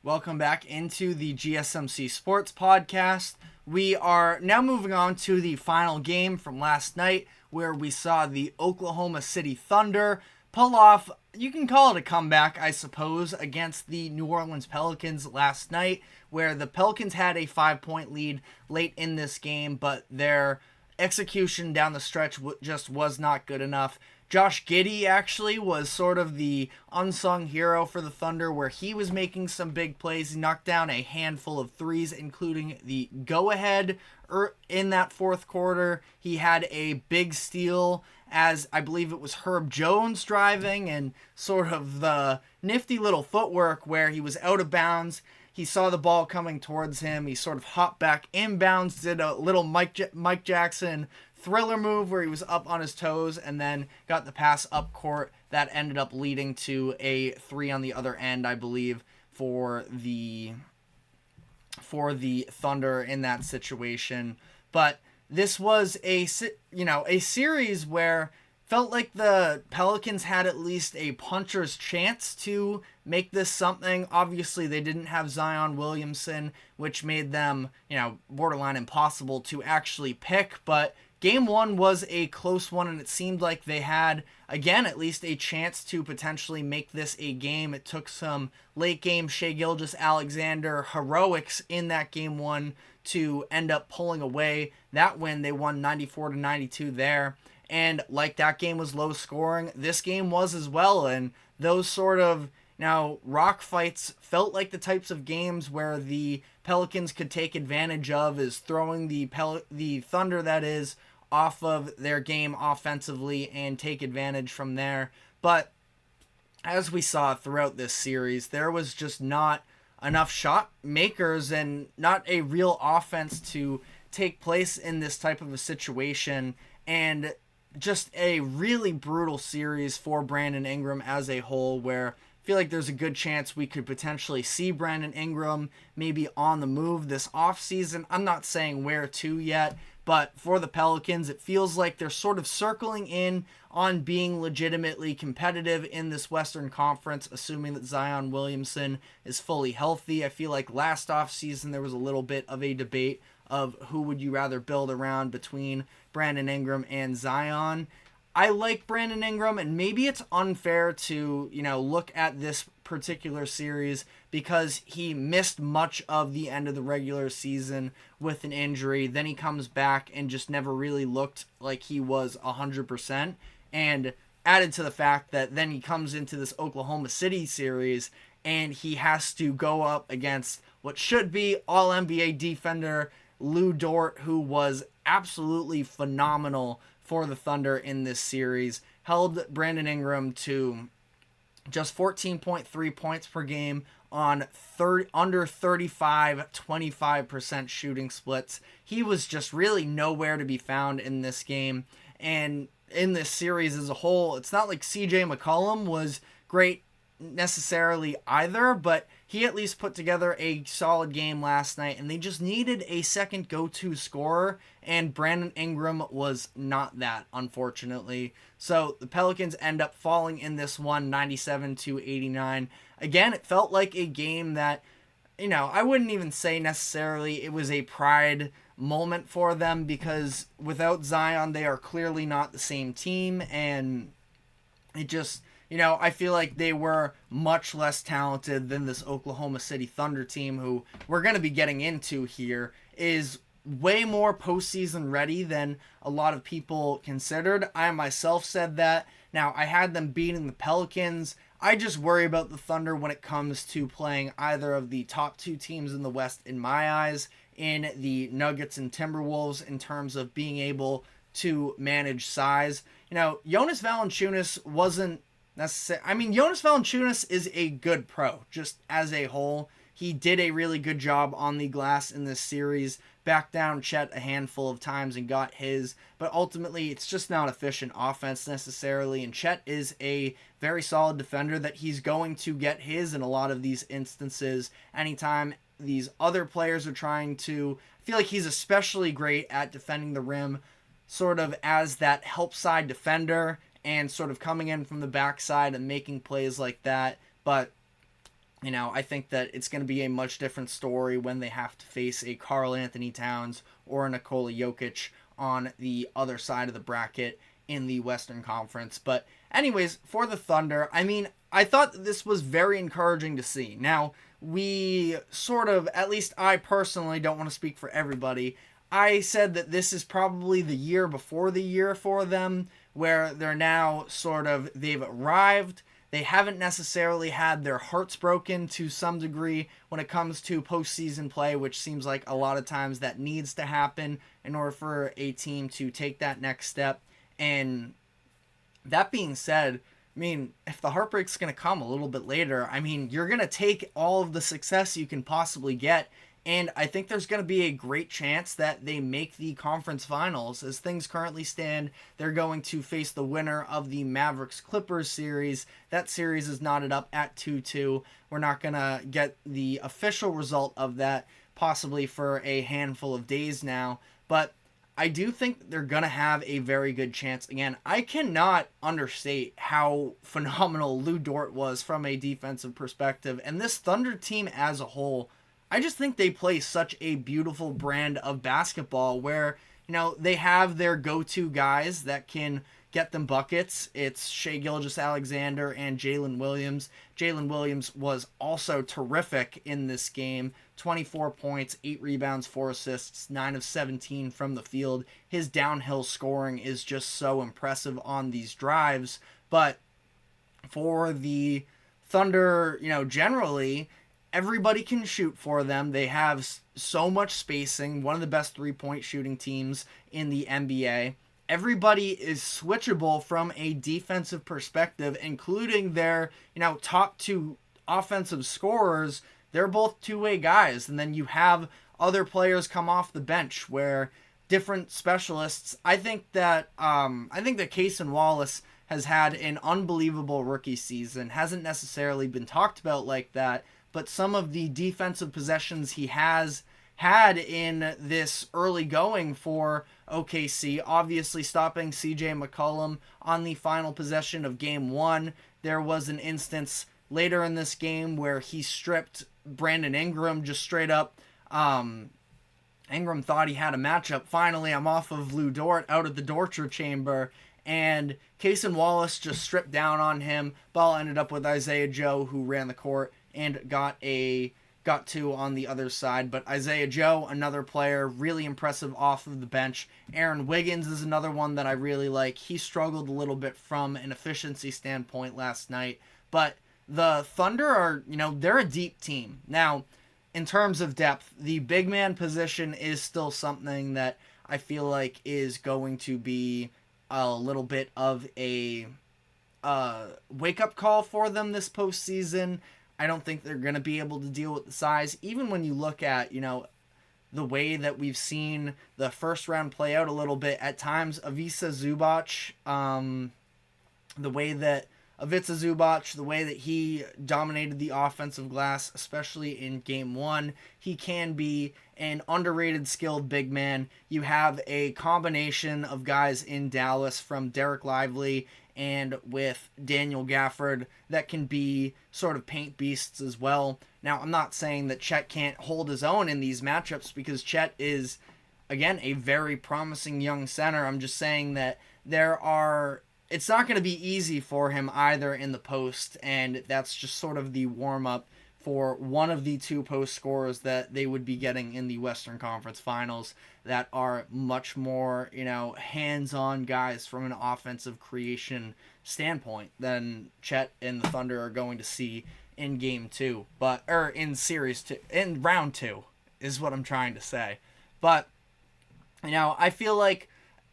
Welcome back into the GSMC Sports Podcast. We are now moving on to the final game from last night where we saw the Oklahoma City Thunder pull off, you can call it a comeback, I suppose, against the New Orleans Pelicans last night, where the Pelicans had a 5-point lead late in this game, but their execution down the stretch just was not good enough. Josh Giddey actually was sort of the unsung hero for the Thunder, where he was making some big plays. He knocked down a handful of threes, including the go-ahead in that fourth quarter. He had a big steal as I believe it was Herb Jones driving, and sort of the nifty little footwork where he was out of bounds. He saw the ball coming towards him. He sort of hopped back inbounds, did a little Mike Jackson Thriller move where he was up on his toes, and then got the pass up court that ended up leading to a three on the other end, I believe, for the Thunder in that situation. But this was a series where felt like the Pelicans had at least a puncher's chance to make this something. Obviously, they didn't have Zion Williamson, which made them, borderline impossible to actually pick, but Game 1 was a close one, and it seemed like they had, again, at least a chance to potentially make this a game. It took some late-game Shai Gilgeous-Alexander heroics in that Game 1 to end up pulling away that win. They won 94-92 there, and like that game was low-scoring, this game was as well, and those sort of rock fights felt like the types of games where the Pelicans could take advantage of, is throwing the Thunder, that is, off of their game offensively and take advantage from there. But as we saw throughout this series, there was just not enough shot makers and not a real offense to take place in this type of a situation, and just a really brutal series for Brandon Ingram as a whole, where I feel like there's a good chance we could potentially see Brandon Ingram maybe on the move this offseason. I'm not saying where to yet, but for the Pelicans, it feels like they're sort of circling in on being legitimately competitive in this Western Conference, assuming that Zion Williamson is fully healthy. I feel like last offseason there was a little bit of a debate of who would you rather build around between Brandon Ingram and Zion. I like Brandon Ingram, and maybe it's unfair to, look at this particular series because he missed much of the end of the regular season with an injury. Then he comes back and just never really looked like he was 100%. And added to the fact that then he comes into this Oklahoma City series and he has to go up against what should be All-NBA defender Lou Dort, who was absolutely phenomenal for the Thunder in this series, held Brandon Ingram to just 14.3 points per game on under 25% shooting splits. He was just really nowhere to be found in this game. And in this series as a whole, it's not like CJ McCollum was great necessarily either, but he at least put together a solid game last night, and they just needed a second go-to scorer, and Brandon Ingram was not that, unfortunately. So the Pelicans end up falling in this one, 97-89. Again, it felt like a game that, I wouldn't even say necessarily it was a pride moment for them, because without Zion, they are clearly not the same team, and it just, I feel like they were much less talented than this Oklahoma City Thunder team, who we're going to be getting into here, is way more postseason ready than a lot of people considered. I myself said that. Now, I had them beating the Pelicans. I just worry about the Thunder when it comes to playing either of the top two teams in the West, in my eyes, in the Nuggets and Timberwolves, in terms of being able to manage size. Jonas Valanciunas wasn't necessarily... Jonas Valanciunas is a good pro, just as a whole. He did a really good job on the glass in this series, backed down Chet a handful of times and got his, but ultimately it's just not efficient offense necessarily, and Chet is a very solid defender that he's going to get his in a lot of these instances. Anytime these other players are trying to... I feel like he's especially great at defending the rim, sort of as that help side defender, and sort of coming in from the backside and making plays like that. But I think that it's going to be a much different story when they have to face a Karl Anthony Towns or a Nikola Jokic on the other side of the bracket in the Western Conference. But anyways, for the Thunder, I thought that this was very encouraging to see. Now, we sort of, at least I personally, don't want to speak for everybody, I said that this is probably the year before the year for them, where they're now they've arrived. They haven't necessarily had their hearts broken to some degree when it comes to postseason play, which seems like a lot of times that needs to happen in order for a team to take that next step. And that being said, if the heartbreak's going to come a little bit later, you're going to take all of the success you can possibly get. And I think there's going to be a great chance that they make the conference finals. As things currently stand, they're going to face the winner of the Mavericks-Clippers series. That series is knotted up at 2-2. We're not going to get the official result of that possibly for a handful of days now. But I do think they're going to have a very good chance. Again, I cannot understate how phenomenal Lou Dort was from a defensive perspective. And this Thunder team as a whole, I just think they play such a beautiful brand of basketball where, they have their go-to guys that can get them buckets. It's Shai Gilgeous-Alexander and Jalen Williams. Jalen Williams was also terrific in this game. 24 points, 8 rebounds, 4 assists, 9 of 17 from the field. His downhill scoring is just so impressive on these drives. But for the Thunder, generally, everybody can shoot for them. They have so much spacing, one of the best three-point shooting teams in the NBA. Everybody is switchable from a defensive perspective, including their, top 2 offensive scorers. They're both two-way guys. And then you have other players come off the bench where different specialists. I think that Cason Wallace has had an unbelievable rookie season. Hasn't necessarily been talked about like that, but some of the defensive possessions he has had in this early going for OKC, obviously stopping CJ McCollum on the final possession of Game 1. There was an instance later in this game where he stripped Brandon Ingram just straight up. Ingram thought he had a matchup. Finally, I'm off of Lou Dort out of the torture chamber, and Cason Wallace just stripped down on him. Ball ended up with Isaiah Joe, who ran the court and got 2 on the other side. But Isaiah Joe, another player, really impressive off of the bench. Aaron Wiggins is another one that I really like. He struggled a little bit from an efficiency standpoint last night. But the Thunder are, they're a deep team. Now, in terms of depth, the big man position is still something that I feel like is going to be a little bit of a wake-up call for them this postseason. I don't think they're going to be able to deal with the size. Even when you look at, the way that we've seen the first round play out a little bit at times, Ivica Zubac, the way that he dominated the offensive glass, especially in Game 1, he can be an underrated, skilled big man. You have a combination of guys in Dallas from Derek Lively and with Daniel Gafford that can be sort of paint beasts as well. Now, I'm not saying that Chet can't hold his own in these matchups because Chet is, again, a very promising young center. I'm just saying that it's not going to be easy for him either in the post, and that's just sort of the warm-up for one of the 2 post scorers that they would be getting in the Western Conference Finals that are much more, hands-on guys from an offensive creation standpoint than Chet and the Thunder are going to see in Game 2, in Series 2, in Round 2 is what I'm trying to say. But, I feel like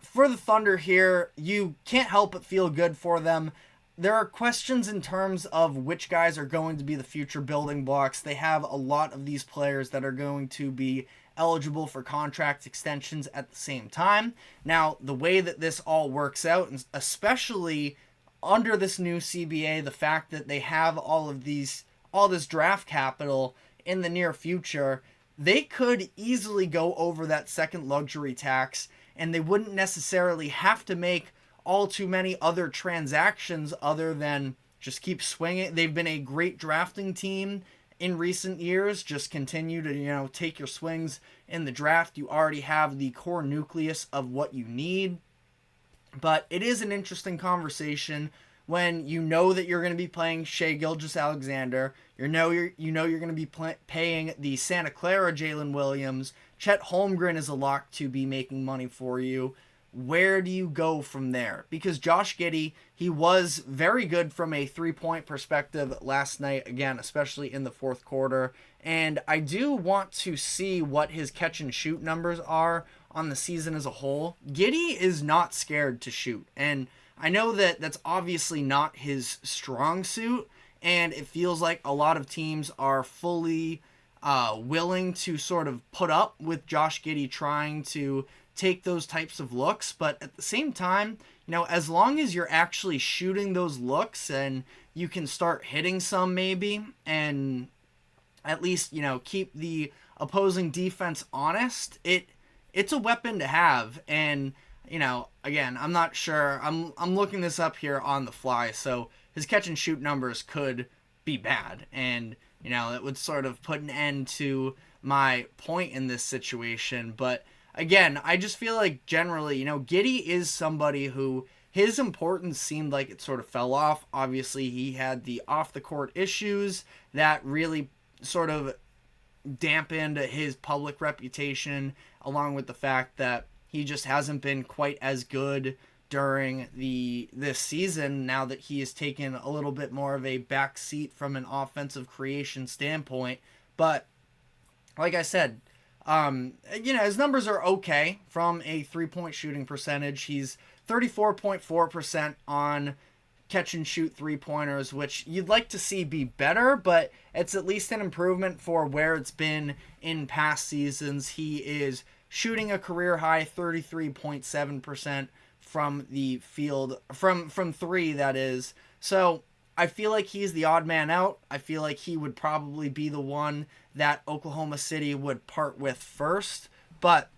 for the Thunder here, you can't help but feel good for them. There are questions in terms of which guys are going to be the future building blocks. They have a lot of these players that are going to be eligible for contract extensions at the same time. Now, the way that this all works out, and especially under this new CBA, the fact that they have all this draft capital in the near future, they could easily go over that second luxury tax, and they wouldn't necessarily have to make all too many other transactions other than just keep swinging. They've been a great drafting team in recent years. Just continue to, take your swings in the draft. You already have the core nucleus of what you need. But it is an interesting conversation when you know that you're going to be playing Shai Gilgeous-Alexander. You're going to be paying the Santa Clara Jalen Williams. Chet Holmgren is a lock to be making money for you. Where do you go from there? Because Josh Giddey, he was very good from a three-point perspective last night, again, especially in the fourth quarter. And I do want to see what his catch-and-shoot numbers are on the season as a whole. Giddey is not scared to shoot. And I know that that's obviously not his strong suit, and it feels like a lot of teams are fully willing to sort of put up with Josh Giddey trying to take those types of looks. But at the same time, as long as you're actually shooting those looks and you can start hitting some maybe, and at least, keep the opposing defense honest, it's a weapon to have. And again, I'm not sure. I'm looking this up here on the fly, so his catch and shoot numbers could be bad, and it would sort of put an end to my point in this situation. But again, I just feel like generally, Giddey is somebody who his importance seemed like it sort of fell off. Obviously, he had the off the court issues that really sort of dampened his public reputation, along with the fact that he just hasn't been quite as good during this season now that he has taken a little bit more of a back seat from an offensive creation standpoint. But like I said, his numbers are okay from a three-point shooting percentage. He's 34.4% on catch and shoot three-pointers, which you'd like to see be better, but it's at least an improvement for where it's been in past seasons. He is shooting a career high 33.7% from the field, from three, that is. So I feel like he's the odd man out. I feel like he would probably be the one that Oklahoma City would part with first. But,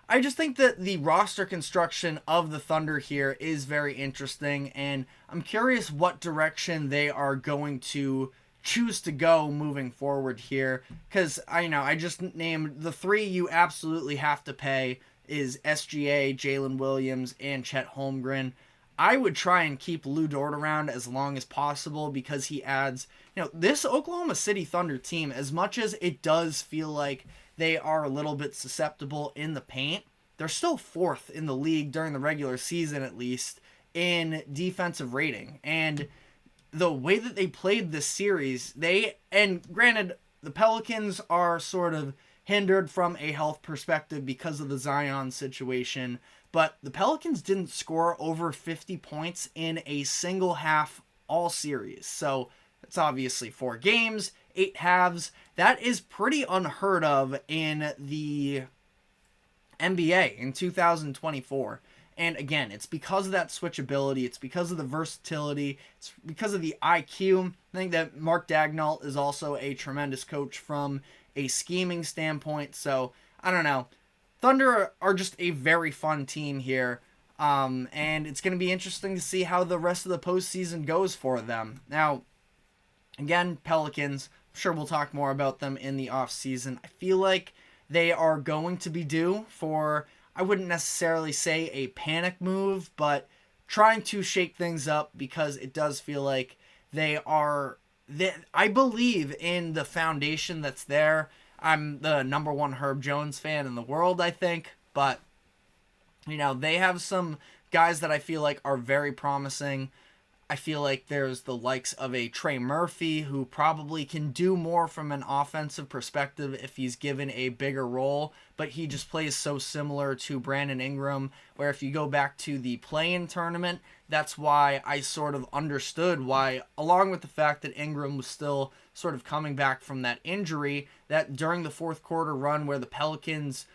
I just think that the roster construction of the Thunder here is very interesting, and I'm curious what direction they are going to choose to go moving forward here, because I just named the three you absolutely have to pay is SGA, Jalen Williams, and Chet Holmgren. I would try and keep Lou Dort around as long as possible because he adds, this Oklahoma City Thunder team, as much as it does feel like they are a little bit susceptible in the paint, they're still fourth in the league during the regular season, at least, in defensive rating. And the way that they played this series, and granted, the Pelicans are sort of hindered from a health perspective because of the Zion situation, but the Pelicans didn't score over 50 points in a single half all series. So it's obviously 4 games, 8 halves. That is pretty unheard of in the NBA in 2024. And again, it's because of that switchability. It's because of the versatility. It's because of the IQ. I think that Mark Daigneault is also a tremendous coach from a scheming standpoint. So, I don't know. Thunder are just a very fun team here. And it's going to be interesting to see how the rest of the postseason goes for them. Now, again, Pelicans, I'm sure we'll talk more about them in the offseason. I feel like they are going to be due for, I wouldn't necessarily say a panic move, but trying to shake things up, because it does feel like I believe in the foundation that's there. I'm the number one Herb Jones fan in the world, I think, but they have some guys that I feel like are very promising. I feel like there's the likes of a Trey Murphy, who probably can do more from an offensive perspective if he's given a bigger role, but he just plays so similar to Brandon Ingram, where if you go back to the play-in tournament, that's why I sort of understood why, along with the fact that Ingram was still sort of coming back from that injury, that during the fourth quarter run where the Pelicans,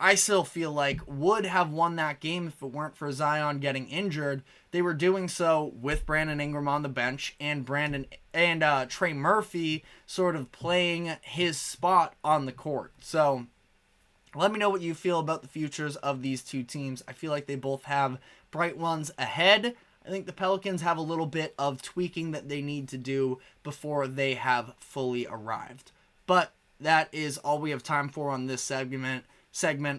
I still feel like, would have won that game if it weren't for Zion getting injured, they were doing so with Brandon Ingram on the bench and Trey Murphy sort of playing his spot on the court. So let me know what you feel about the futures of these two teams. I feel like they both have bright ones ahead. I think the Pelicans have a little bit of tweaking that they need to do before they have fully arrived. But that is all we have time for on this segment.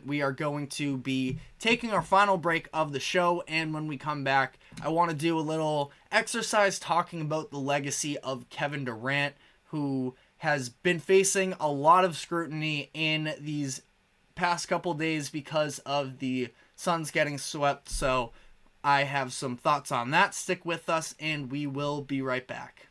We are going to be taking our final break of the show, and when we come back, I want to do a little exercise talking about the legacy of Kevin Durant, who has been facing a lot of scrutiny in these past couple days because of the Suns getting swept. So I have some thoughts on that. Stick with us, and we will be right back.